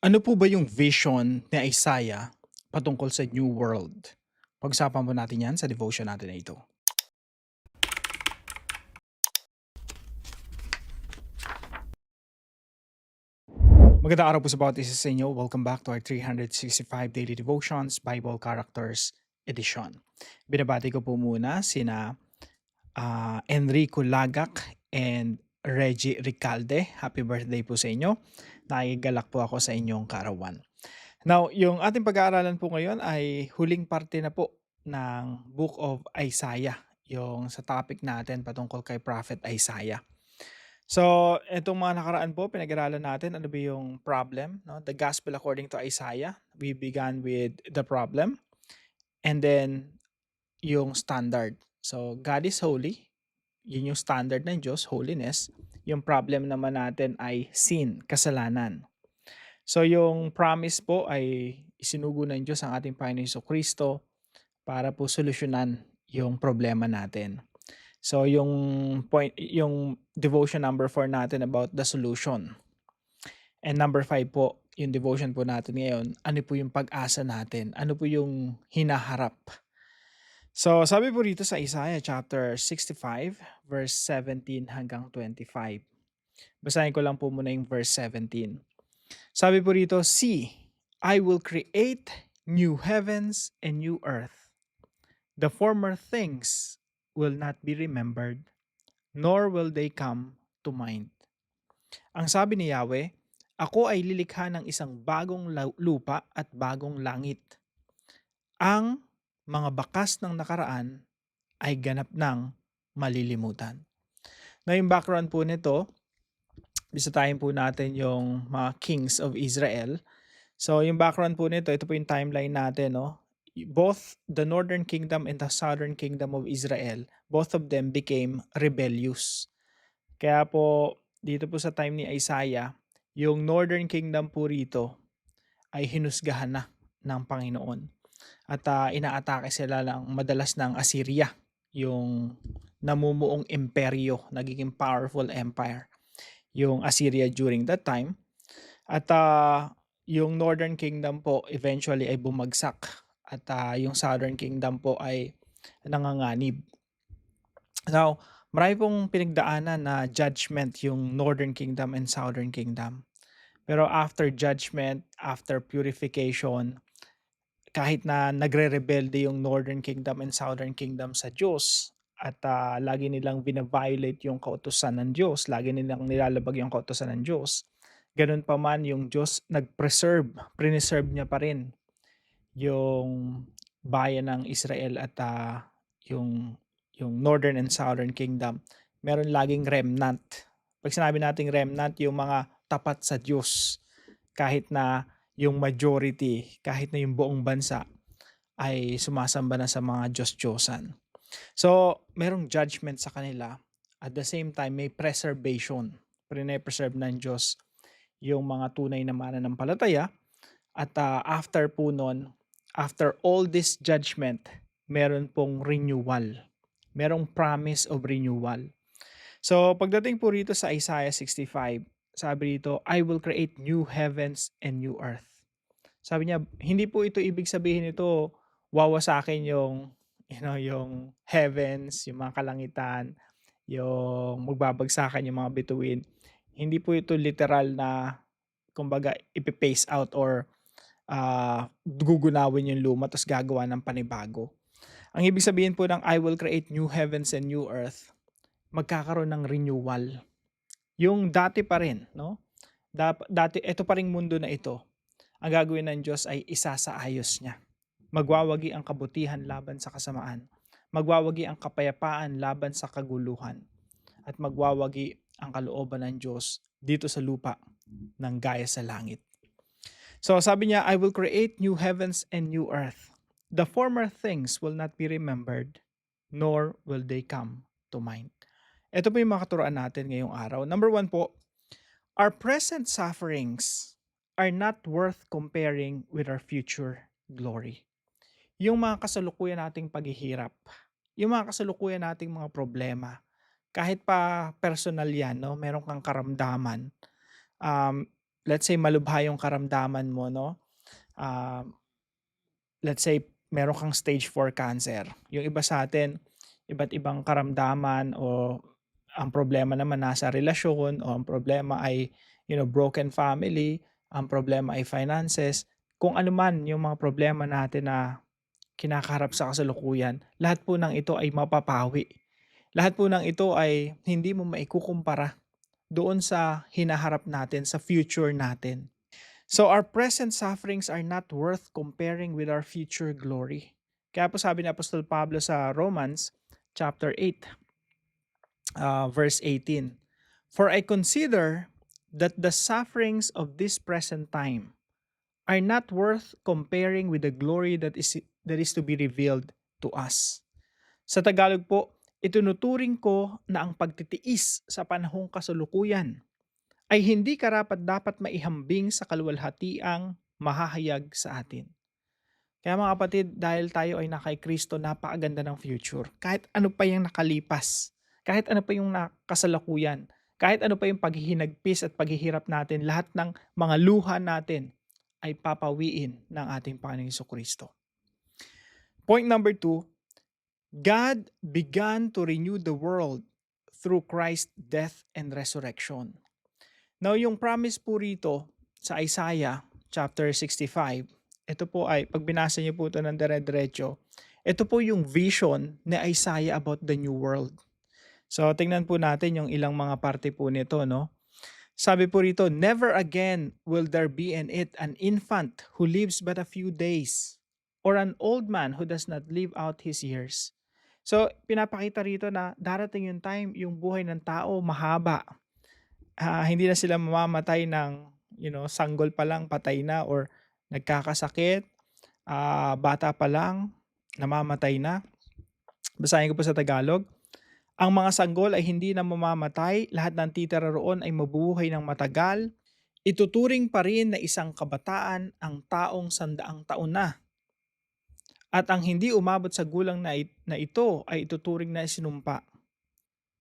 Ano po ba yung vision ni Isaiah patungkol sa New World? Pag-usapan po natin 'yan sa devotion natin na ito. Magandang araw po sa bawat isa sa inyo. Welcome back to our 365 Daily Devotions Bible Characters Edition. Binabati ko po muna sina Enrico Lagak and Reggie Ricalde. Happy birthday po sa inyo. Nakikigalak po ako sa inyong kaarawan. Now, yung ating pag-aaralan po ngayon ay huling parte na po ng Book of Isaiah, yung sa topic natin patungkol kay Prophet Isaiah. So, etong mga nakaraan po, pinag-aralan natin ano ba yung problem, no? The Gospel according to Isaiah. We began with the problem and then yung standard. So, God is holy. Yun yung standard ng Diyos, holiness. Yung problem naman natin ay sin, kasalanan. So yung promise po ay isinugo ng Diyos ang ating Panginoon Kristo para po solusyonan yung problema natin. So yung devotion number 4 natin about the solution. And number 5 po, yung devotion po natin ngayon, ano po yung pag-asa natin? Ano po yung hinaharap? So sabi po rito sa Isaiah chapter 65 verse 17 hanggang 25. Basahin ko lang po muna yung verse 17. Sabi po rito, "See, I will create new heavens and new earth. The former things will not be remembered, nor will they come to mind." Ang sabi ni Yahweh, "Ako ay lilikha ng isang bagong lupa at bagong langit. Ang mga bakas ng nakaraan ay ganap ng malilimutan." Na yung background po nito, bisitahin po natin yung mga kings of Israel. So yung background po nito, ito po yung timeline natin, no? Both the northern kingdom and the southern kingdom of Israel, both of them became rebellious. Kaya po, dito po sa time ni Isaiah, yung northern kingdom po rito ay hinusgahan na ng Panginoon. At inaatake sila lang madalas ng Assyria, yung namumuong imperyo, nagiging powerful empire, yung Assyria during that time. At yung Northern Kingdom po eventually ay bumagsak at yung Southern Kingdom po ay nanganganib. Now, marami pong pinagdaanan na judgment yung Northern Kingdom and Southern Kingdom. Pero after judgment, after purification, kahit na nagre-rebelde yung Northern Kingdom and Southern Kingdom sa Diyos at lagi nilang bina-violate yung kautusan ng Diyos, lagi nilang nilalabag yung kautusan ng Diyos, ganun pa man yung Diyos preserve niya pa rin yung bayan ng Israel at yung Northern and Southern Kingdom. Meron laging remnant. Pag sinabi nating remnant, yung mga tapat sa Diyos, kahit na yung majority, kahit na yung buong bansa ay sumasamba na sa mga Diyos-Diyosan. So, merong judgment sa kanila. At the same time, may preservation. Preserve ng Diyos yung mga tunay na mananampalataya. At after po nun, after all this judgment, meron pong renewal. Merong promise of renewal. So, pagdating po rito sa Isaiah 65, sabi rito, "I will create new heavens and new earth." Sabi niya, hindi po ito ibig sabihin nito wawasakin yung yung heavens, yung mga kalangitan, yung magbabagsakan yung mga bituin. Hindi po ito literal na kumbaga ipe-phase out or gugunawin yung luma tapos gagawa ng panibago. Ang ibig sabihin po ng "I will create new heavens and new earth", magkakaroon ng renewal. Yung dati pa rin, no? Dati ito pa ring mundo na ito, ang gagawin ng Diyos ay isasaayos niya. Magwawagi ang kabutihan laban sa kasamaan. Magwawagi ang kapayapaan laban sa kaguluhan. At magwawagi ang kalooban ng Diyos dito sa lupa ng gaya sa langit. So sabi niya, "I will create new heavens and new earth. The former things will not be remembered, nor will they come to mind." Ito po yung mga katuroan natin ngayong araw. Number 1 po, our present sufferings are not worth comparing with our future glory. Yung mga kasalukuyan nating paghihirap, yung mga kasalukuyan nating mga problema, kahit pa personal yan, no, meron kang karamdaman, um, let's say malubha yung karamdaman mo, no? Ah, let's say meron kang stage 4 cancer. Yung iba sa atin, iba't ibang karamdaman o ang problema naman nasa relasyon o ang problema ay broken family, ang problema ay finances. Kung ano man yung mga problema natin na kinakaharap sa kasalukuyan, lahat po ng ito ay mapapawi. Lahat po ng ito ay hindi mo maikukumpara doon sa hinaharap natin, sa future natin. So our present sufferings are not worth comparing with our future glory. Kaya po sabi ni Apostol Pablo sa Romans chapter 8, verse 18, "For I consider that the sufferings of this present time are not worth comparing with the glory that is to be revealed to us." Sa Tagalog po, itunuturing ko na ang pagtitiis sa panahong kasalukuyan ay hindi karapat-dapat maihambing sa kaluwalhatiang mahahayag sa atin. Kaya mga kapatid, dahil tayo ay na kay Kristo, napakaganda ng future. Kahit ano pa yung nakalipas, kahit ano pa yung nakasalukuyan, kahit ano pa yung paghihinagpis at paghihirap natin, lahat ng mga luha natin ay papawiin ng ating Panginoong Kristo. Point number 2, God began to renew the world through Christ's death and resurrection. Now, yung promise po rito sa Isaiah chapter 65, ito po ay, pag binasa niyo po ito ng dire-diretso, ito po yung vision ni Isaiah about the new world. So, tingnan po natin yung ilang mga parte po nito, no? Sabi po rito, "Never again will there be in it an infant who lives but a few days, or an old man who does not live out his years." So, pinapakita rito na darating yung time, yung buhay ng tao mahaba. Hindi na sila mamamatay ng, sanggol pa lang patay na or nagkakasakit, bata pa lang namamatay na. Basahin ko po sa Tagalog. "Ang mga sanggol ay hindi na mamamatay, lahat ng titira roon ay mabubuhay ng matagal. Ituturing pa rin na isang kabataan ang taong 100 taon na. At ang hindi umabot sa gulang na ito ay ituturing na isinumpa."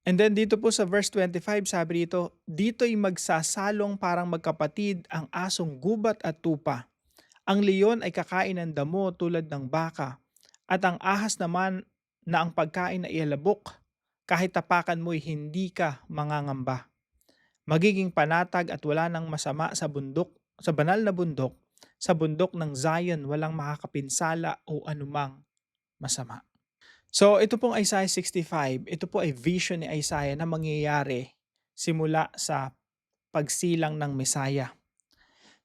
And then dito po sa verse 25, sabi dito, "Dito'y magsasalong parang magkapatid ang asong gubat at tupa. Ang leon ay kakain ng damo tulad ng baka, at ang ahas naman na ang pagkain ay ialabok. Kahit tapakan mo'y hindi ka mangangamba. Magiging panatag at wala nang masama sa bundok, sa banal na bundok, sa bundok ng Zion walang makakapinsala o anumang masama." So ito pong Isaiah 65, ito po ay vision ni Isaiah na mangyayari simula sa pagsilang ng Messiah.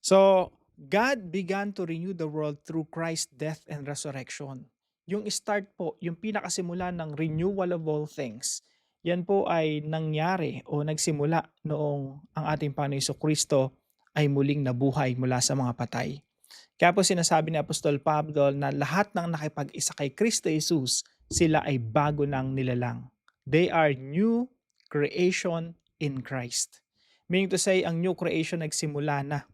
So God began to renew the world through Christ's death and resurrection. Yung start po, yung pinakasimula ng renewal of all things, yan po ay nangyari o nagsimula noong ang ating Panginoon Kristo ay muling nabuhay mula sa mga patay. Kaya po sinasabi ni Apostol Pablo na lahat ng nakipag-isa kay Kristo Jesus, sila ay bago ng nilalang. They are new creation in Christ. Meaning to say, ang new creation nagsimula na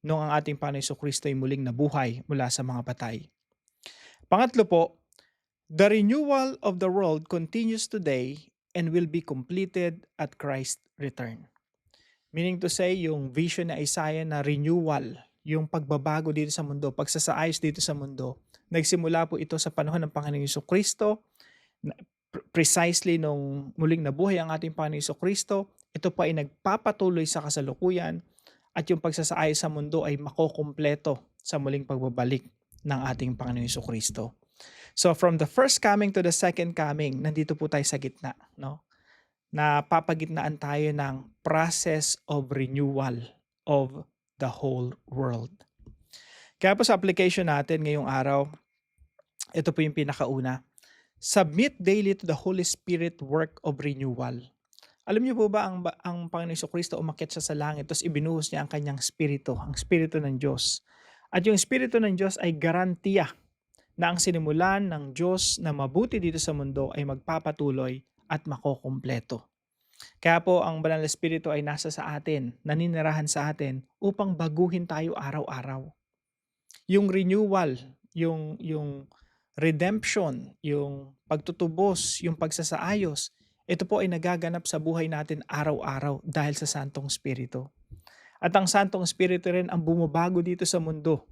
nung ang ating Panginoon Kristo ay muling nabuhay mula sa mga patay. Pangatlo po, the renewal of the world continues today and will be completed at Christ's return. Meaning to say, yung vision ni Isaiah na renewal, yung pagbabago dito sa mundo, pagsasaayos dito sa mundo, nagsimula po ito sa panahon ng Panginoong Kristo, precisely nung muling nabuhay ang ating Panginoong Kristo. Ito pa ay nagpapatuloy sa kasalukuyan at yung pagsasaayos sa mundo ay makokompleto sa muling pagbabalik ng ating Panginoong Kristo. So from the first coming to the second coming, nandito po tayo sa gitna, no? Na papagitnaan tayo ng process of renewal of the whole world. Kaya po sa application natin ngayong araw, ito po yung pinakauna. Submit daily to the Holy Spirit work of renewal. Alam niyo po ba ang Panginoon Kristo umakyat siya sa langit tapos ibinuhos niya ang kanyang spirito, ang spirito ng Diyos. At yung spirito ng Diyos ay garantiya na ang sinimulan ng Diyos na mabuti dito sa mundo ay magpapatuloy at makokompleto. Kaya po ang Banal na Espiritu ay nasa sa atin, naninirahan sa atin upang baguhin tayo araw-araw. Yung renewal, yung redemption, yung pagtutubos, yung pagsasaayos, ito po ay nagaganap sa buhay natin araw-araw dahil sa Santong Espiritu. At ang Santong Espiritu rin ang bumabago dito sa mundo.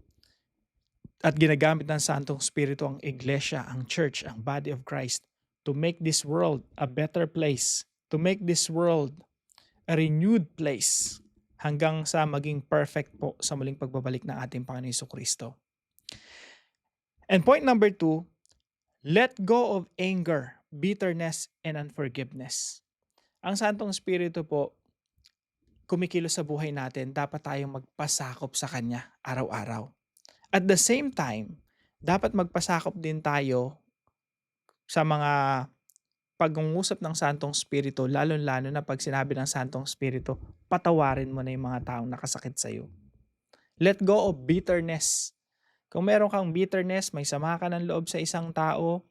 At ginagamit ng Santong Espiritu ang iglesia, ang church, ang body of Christ to make this world a better place, to make this world a renewed place hanggang sa maging perfect po sa muling pagbabalik ng ating Panginoon Jesucristo. And point number 2, let go of anger, bitterness, and unforgiveness. Ang Santong Espiritu po, kumikilos sa buhay natin, dapat tayong magpasakop sa Kanya araw-araw. At the same time, dapat magpasakop din tayo sa mga pag-ungusap ng Santong Espiritu, lalo-lalo na pag sinabi ng Santong Espiritu, patawarin mo na yung mga taong nakasakit sa'yo. Let go of bitterness. Kung meron kang bitterness, may sama ka ng loob sa isang tao,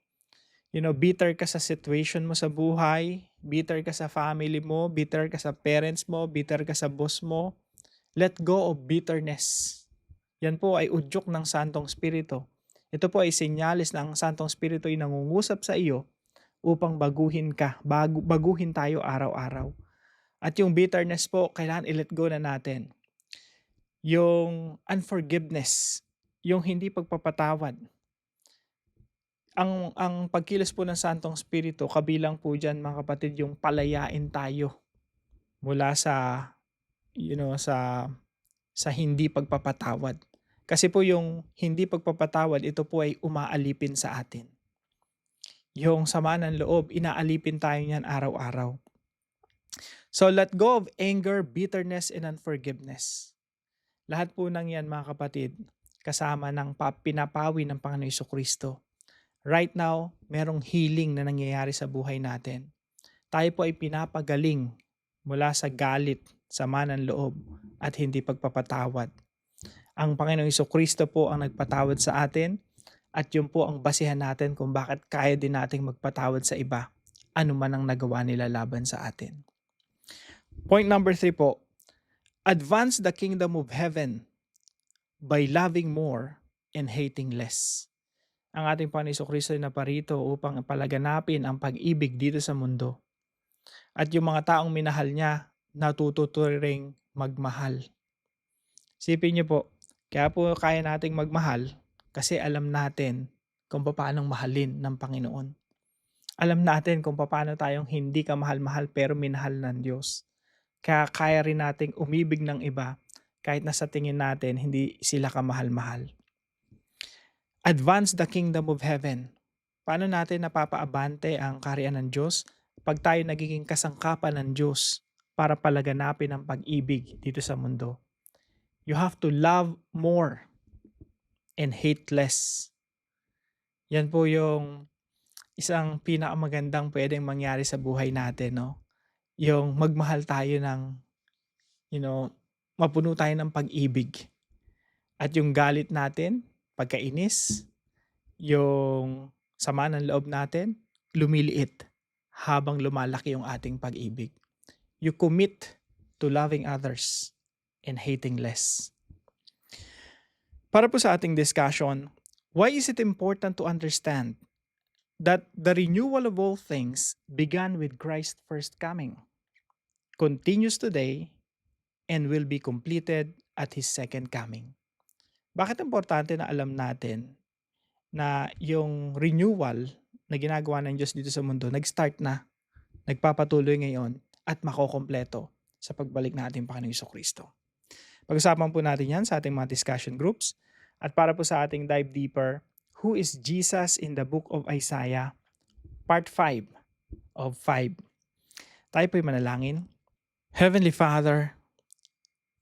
bitter ka sa situation mo sa buhay, bitter ka sa family mo, bitter ka sa parents mo, bitter ka sa boss mo, let go of bitterness. Yan po ay udyok ng Santong Espiritu. Ito po ay senyales na ang Santong Espiritu ay nangungusap sa iyo upang baguhin ka, baguhin tayo araw-araw. At yung bitterness po, kailangan i-let go na natin. Yung unforgiveness, yung hindi pagpapatawad. Ang pagkilos po ng Santong Espiritu, kabilang po dyan mga kapatid, yung palayain tayo mula sa sa hindi pagpapatawad. Kasi po yung hindi pagpapatawad, ito po ay umaalipin sa atin. Yung sama ng loob, inaalipin tayo niyan araw-araw. So let go of anger, bitterness, and unforgiveness. Lahat po ng yan mga kapatid, kasama ng pinapawi ng Panginoon Jesucristo. Right now, merong healing na nangyayari sa buhay natin. Tayo po ay pinapagaling mula sa galit, sama ng loob, at hindi pagpapatawad. Ang Panginoong Jesucristo po ang nagpatawad sa atin at yun po ang basihan natin kung bakit kaya din nating magpatawad sa iba, ano man ang nagawa nila laban sa atin. Point number 3 po, advance the kingdom of heaven by loving more and hating less. Ang ating Panginoong Jesucristo ay naparito upang palaganapin ang pag-ibig dito sa mundo. At yung mga taong minahal niya, natututo ring magmahal. Sipin niyo po, kaya po kaya nating magmahal kasi alam natin kung paano mahalin ng Panginoon. Alam natin kung paano tayong hindi ka mahal-mahal pero minahal ng Diyos. Kaya kaya rin nating umibig ng iba kahit na sa tingin natin hindi sila ka mahal-mahal. Advance the kingdom of heaven. Paano natin napapaabante ang kaharian ng Diyos pag tayo nagiging kasangkapan ng Diyos para palaganapin ang pag-ibig dito sa mundo? You have to love more and hate less. Yan po yung isang pinakamagandang pwedeng mangyari sa buhay natin, no? Yung magmahal tayo ng, mapuno tayo ng pag-ibig. At yung galit natin, pagkainis, yung sama ng loob natin, lumiliit habang lumalaki yung ating pag-ibig. You commit to loving others and hating less. Para po sa ating discussion, why is it important to understand that the renewal of all things began with Christ's first coming, continues today, and will be completed at His second coming? Bakit importante na alam natin na yung renewal na ginagawa ng Diyos dito sa mundo, nag-start na, nagpapatuloy ngayon, at makokompleto sa pagbalik na ating Panginoong Jesucristo? Pag-usapan po natin yan sa ating mga discussion groups. At para po sa ating dive deeper, who is Jesus in the book of Isaiah, part 5 of 5. Tayo po'y manalangin. Heavenly Father,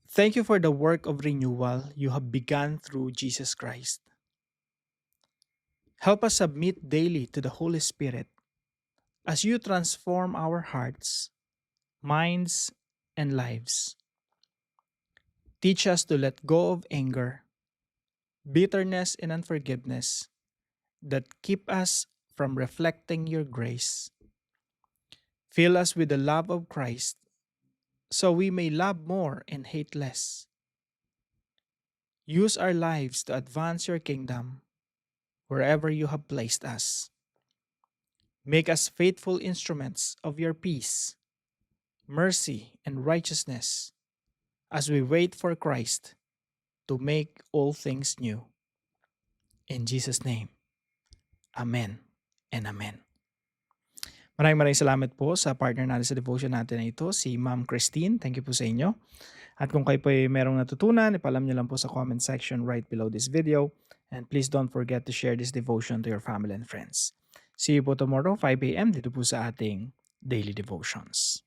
thank you for the work of renewal you have begun through Jesus Christ. Help us submit daily to the Holy Spirit as you transform our hearts, minds, and lives. Teach us to let go of anger, bitterness, and unforgiveness that keep us from reflecting your grace. Fill us with the love of Christ so we may love more and hate less. Use our lives to advance your kingdom wherever you have placed us. Make us faithful instruments of your peace, mercy, and righteousness as we wait for Christ to make all things new. In Jesus' name, Amen and Amen. Maraming salamat po sa partner natin sa devotion natin na ito, si Ma'am Christine. Thank you po sa inyo. At kung kayo po ay merong natutunan, ipaalam nyo lang po sa comment section right below this video. And please don't forget to share this devotion to your family and friends. See you po tomorrow, 5 a.m. dito po sa ating Daily Devotions.